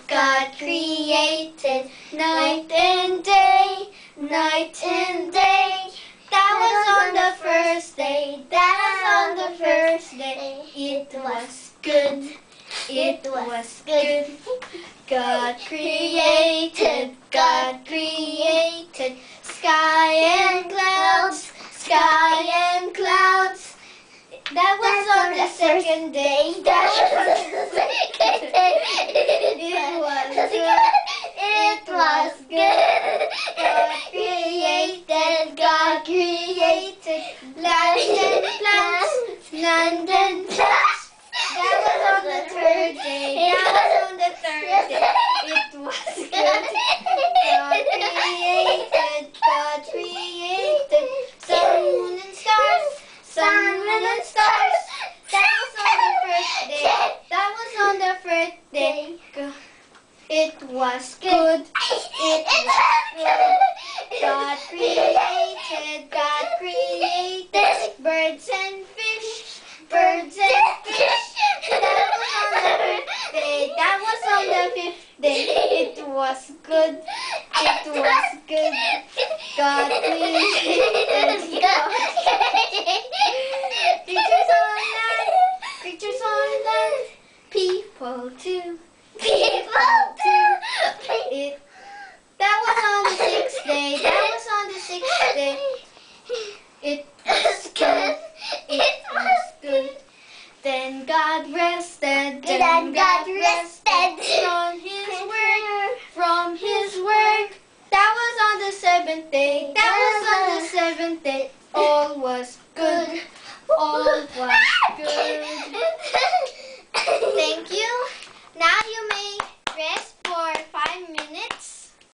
God created night and day, night and day. That was on the first day, that was on the first day. It was good, it was good. God created sky and clouds, sky and clouds. That was on the second day. That was on the second day. It was good. It was good. God created land and plants, land and plants. That was on the third day. That was on the third day. It was good. God created sun, moon, and stars. Sun, moon, and stars. That was on the first day. That was on the first day. It was good. It was good. God created birds and fish. Birds and fish. That was on the fifth day. That was on the fifth day. It was good. It was good. God created creatures on land, people too. That was on the sixth day. That was on the sixth day. It was good. It was good. Then God rested. Then God rested from His work. That was on the seventh day. That was on the seventh day. All was good. All was good. Thank you. Now you